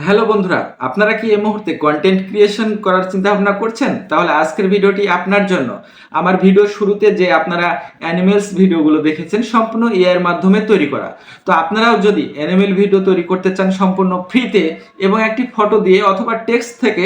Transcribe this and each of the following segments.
Hello বন্ধুরা, আপনারা কি এই মুহূর্তে কন্টেন্ট ক্রিয়েশন করার চিন্তা ভাবনা করছেন? তাহলে আজকের ভিডিওটি আপনার জন্য। আমার ভিডিওর শুরুতে যে আপনারা অ্যানিমেলস ভিডিওগুলো দেখেছেন সম্পূর্ণ এআই এর মাধ্যমে তৈরি করা। তো আপনারাও যদি অ্যানিমেল ভিডিও তৈরি করতে চান সম্পূর্ণ ফ্রিতে এবং একটি ফটো দিয়ে অথবা টেক্সট থেকে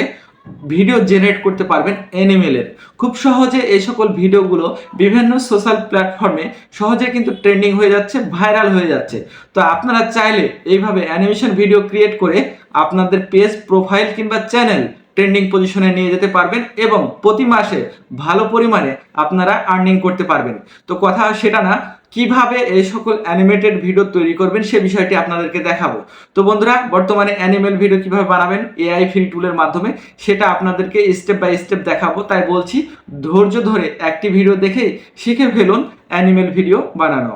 ভিডিও জেনারেট করতে পারবেন অ্যানিমেলের। খুব সহজে এই সকল ভিডিওগুলো বিভিন্ন সোশ্যাল প্ল্যাটফর্মে সহজে কিন্তু ট্রেন্ডিং হয়ে যাচ্ছে, ভাইরাল হয়ে যাচ্ছে। তো আপনারা চাইলে এইভাবে অ্যানিমেশন ভিডিও ক্রিয়েট করে আপনাদের পেজ, প্রোফাইল কিংবা চ্যানেল ট্রেন্ডিং পজিশনে নিয়ে যেতে পারবেন এবং প্রতি মাসে ভালো পরিমাণে আপনারা আর্নিং করতে পারবেন। তো কথা সেটা না, কিভাবে এই সকল অ্যানিমেটেড ভিডিও তৈরি করবেন সে বিষয়টি আপনাদেরকে দেখাবো। তো বন্ধুরা, বর্তমানে অ্যানিমেল ভিডিও কিভাবে বানাবেন এআই ফ্রি টুলের মাধ্যমে সেটা আপনাদেরকে স্টেপ বাই স্টেপ দেখাবো। তাই বলছি, ধৈর্য ধরে একটি ভিডিও দেখেই শিখে ফেলুন অ্যানিমেল ভিডিও বানানো।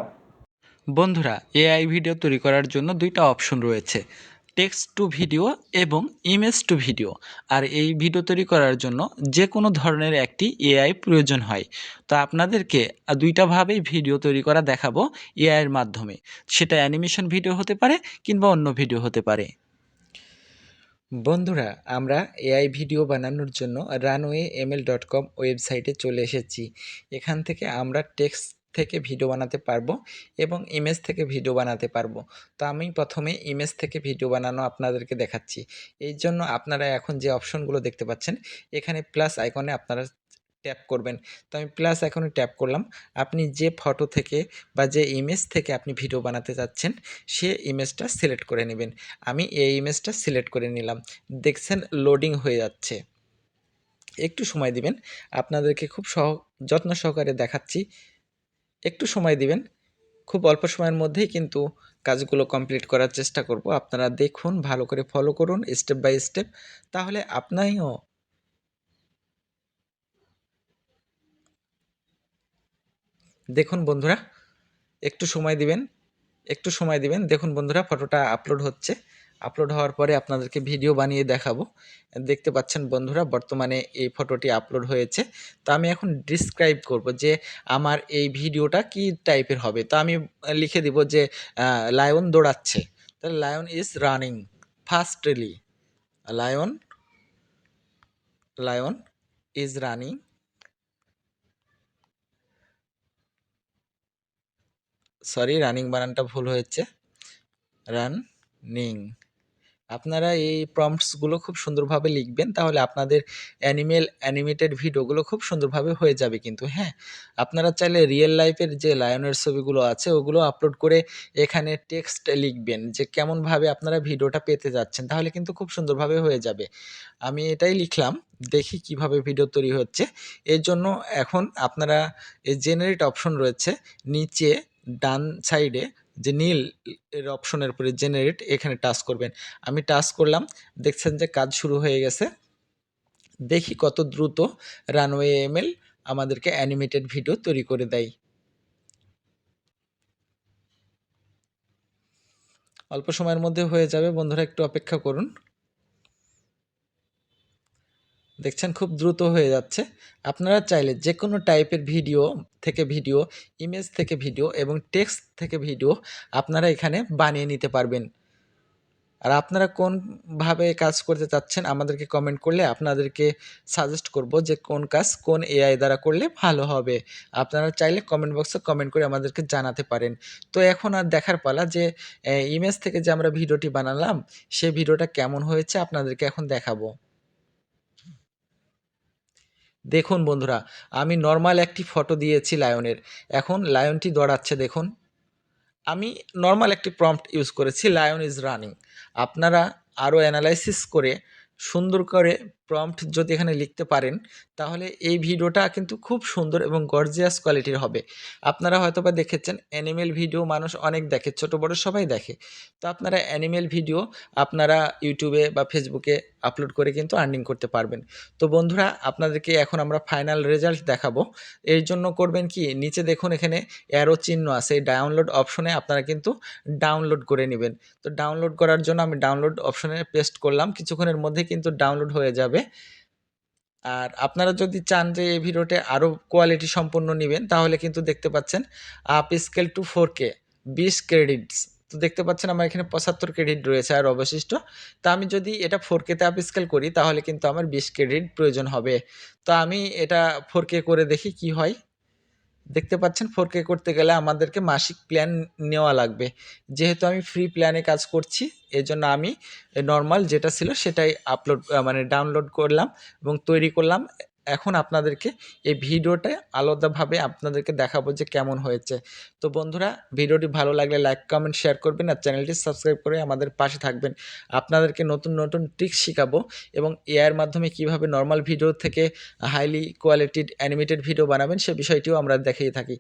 বন্ধুরা, এআই ভিডিও তৈরি করার জন্য দুইটা অপশন রয়েছে, টেক্সট টু ভিডিও এবং ইমেজ টু ভিডিও। আর এই ভিডিও তৈরি করার জন্য যে কোনো ধরনের একটি এআই প্রয়োজন হয়। তো আপনাদেরকে দুইটাভাবেই ভিডিও তৈরি করা দেখাবো এআইয়ের মাধ্যমে। সেটা অ্যানিমেশন ভিডিও হতে পারে কিংবা অন্য ভিডিও হতে পারে। বন্ধুরা, আমরা এআই ভিডিও বানানোর জন্য runway.ml.com ওয়েবসাইটে চলে এসেছি। এখান থেকে আমরা টেক্সট থেকে ভিডিও বানাতে পারবো এবং ইমেজ থেকে ভিডিও বানাতে পারবো। তো আমি প্রথমে ইমেজ থেকে ভিডিও বানানো আপনাদেরকে দেখাচ্ছি। এই জন্য আপনারা এখন যে অপশনগুলো দেখতে পাচ্ছেন, এখানে প্লাস আইকনে আপনারা ট্যাপ করবেন। তো আমি প্লাস আইকনে ট্যাপ করলাম। আপনি যে ফটো থেকে বা যে ইমেজ থেকে আপনি ভিডিও বানাতে চাচ্ছেন সে ইমেজটা সিলেক্ট করে নেবেন। আমি এই ইমেজটা সিলেক্ট করে নিলাম। দেখছেন লোডিং হয়ে যাচ্ছে, একটু সময় দিবেন। আপনাদেরকে খুব যত্ন সহকারে দেখাচ্ছি, একটু সময় দিবেন। খুব অল্প সময়ের মধ্যেই কিন্তু কাজগুলো কমপ্লিট করার চেষ্টা করব। আপনারা দেখুন, ভালো করে ফলো করুন স্টেপ বাই স্টেপ, তাহলে আপনিও দেখুন। বন্ধুরা, একটু সময় দিবেন, একটু সময় দিবেন। দেখুন বন্ধুরা, ফটোটা আপলোড হচ্ছে। আপলোড হওয়ার পরে আপনাদেরকে ভিডিও বানিয়ে দেখাবো। দেখতে পাচ্ছেন বন্ধুরা, বর্তমানে এই ফটোটি আপলোড হয়েছে। তো আমি এখন ডিসক্রাইব করব যে আমার এই ভিডিওটা কি টাইপের হবে। তো আমি লিখে দিব যে লায়ন দৌড়াচ্ছে। তাহলে lion is running fastly. Lion lion is running, sorry running বানানটা ভুল হয়েছে, রানিং। আপনারা এই প্রম্পটসগুলো খুব সুন্দরভাবে লিখবেন, তাহলে আপনাদের অ্যানিমেটেড ভিডিওগুলো খুব সুন্দরভাবে হয়ে যাবে কিন্তু। হ্যাঁ, আপনারা চাইলে রিয়েল লাইফের যে লায়নের ছবিগুলো আছে ওগুলো আপলোড করে এখানে টেক্সট লিখবেন যে কেমনভাবে আপনারা ভিডিওটা পেতে যাচ্ছেন, তাহলে কিন্তু খুব সুন্দরভাবে হয়ে যাবে। আমি এটাই লিখলাম, দেখি কিভাবে ভিডিও তৈরি হচ্ছে। এর জন্য এখন আপনারা এই জেনারেট অপশন রয়েছে নিচে ডান সাইডে, যে নীল এর অপশনের উপরে জেনারেট, এখানে টাচ করবেন। আমি টাচ করলাম, দেখছেন যে কাজ শুরু হয়ে গেছে। দেখি কত দ্রুত রানওয়ে এমএল আমাদেরকে অ্যানিমেটেড ভিডিও তৈরি করে দেয়। অল্প সময়ের মধ্যে হয়ে যাবে বন্ধুরা, একটু অপেক্ষা করুন। দেখছেন খুব দ্রুত হয়ে যাচ্ছে। আপনারা চাইলে যে কোনো টাইপের ভিডিও থেকে ভিডিও, ইমেজ থেকে ভিডিও এবং টেক্সট থেকে ভিডিও আপনারা এখানে বানিয়ে নিতে পারবেন। আর আপনারা কোনভাবে কাজ করতে চাচ্ছেন আমাদেরকে কমেন্ট করলে আপনাদেরকে সাজেস্ট করব যে কোন কাজ কোন এআই দ্বারা করলে ভালো হবে। আপনারা চাইলে কমেন্ট বক্সে কমেন্ট করে আমাদেরকে জানাতে পারেন। তো এখন আর দেখার পালা যে ইমেজ থেকে যে আমরা ভিডিওটি বানালাম সেই ভিডিওটা কেমন হয়েছে আপনাদেরকে এখন দেখাবো। দেখুন বন্ধুরা, আমি নর্মাল একটি ফটো দিয়েছি লায়নের। এখন লায়নটি দৌড়াচ্ছে দেখুন। আমি নর্মাল একটি প্রম্পট ইউজ করেছি, লায়ন ইজ রানিং। আপনারা আরও অ্যানালাইসিস করে সুন্দর করে প্রম্পট যদি এখানে লিখতে পারেন, তাহলে এই ভিডিওটা কিন্তু খুব সুন্দর এবং গর্জিয়াস কোয়ালিটির হবে। আপনারা হয়তোবা দেখেছেন অ্যানিমেল ভিডিও মানুষ অনেক দেখে, ছোট বড় সবাই দেখে। তো আপনারা অ্যানিমেল ভিডিও আপনারা ইউটিউবে বা ফেসবুকে আপলোড করে কিন্তু আর্নিং করতে পারবেন। তো বন্ধুরা, আপনাদেরকে এখন আমরা ফাইনাল রেজাল্ট দেখাবো। এর জন্য করবেন কি, নিচে দেখুন এখানে অ্যারো চিহ্ন আছে, এই ডাউনলোড অপশনে আপনারা কিন্তু ডাউনলোড করে নেবেন। তো ডাউনলোড করার জন্য আমি ডাউনলোড অপশনে পেস্ট করলাম, কিছুক্ষণের মধ্যে কিন্তু ডাউনলোড হয়ে যাবে। আর আপনারা যদি চান যে এই ভিডিওতে আরও কোয়ালিটি সম্পন্ন নেবেন, তাহলে কিন্তু দেখতে পাচ্ছেন up scale two 4K 20 credits. তো দেখতে পাচ্ছেন আমার এখানে 75 ক্রেডিট রয়েছে আর অবশিষ্ট। তো আমি যদি এটা 4K তে আপস্কেল করি তাহলে কিন্তু আমার 20 ক্রেডিট প্রয়োজন হবে। তো আমি এটা 4K করে দেখি কি হয়। দেখতে পাচ্ছেন 4K করতে গেলে আমাদেরকে মাসিক প্ল্যান নেওয়া লাগবে। যেহেতু আমি ফ্রি প্ল্যানে কাজ করছি, এজন্য আমি নরমাল যেটা ছিল সেটাই মানে ডাউনলোড করলাম এবং তৈরি করলাম। এখন আপনাদেরকে এই ভিডিওটা আলাদাভাবে আপনাদেরকে দেখাবো যে কেমন হয়েছে। তো বন্ধুরা, ভিডিওটি ভালো লাগলে লাইক, কমেন্ট, শেয়ার করবেন আর চ্যানেলটি সাবস্ক্রাইব করে আমাদের পাশে থাকবেন। আপনাদেরকে নতুন নতুন ট্রিক্স শিখাবো এবং এআই এর মাধ্যমে কীভাবে নরমাল ভিডিও থেকে হাইলি কোয়ালিটিড অ্যানিমেটেড ভিডিও বানাবেন সে বিষয়টিও আমরা দেখিয়ে থাকি।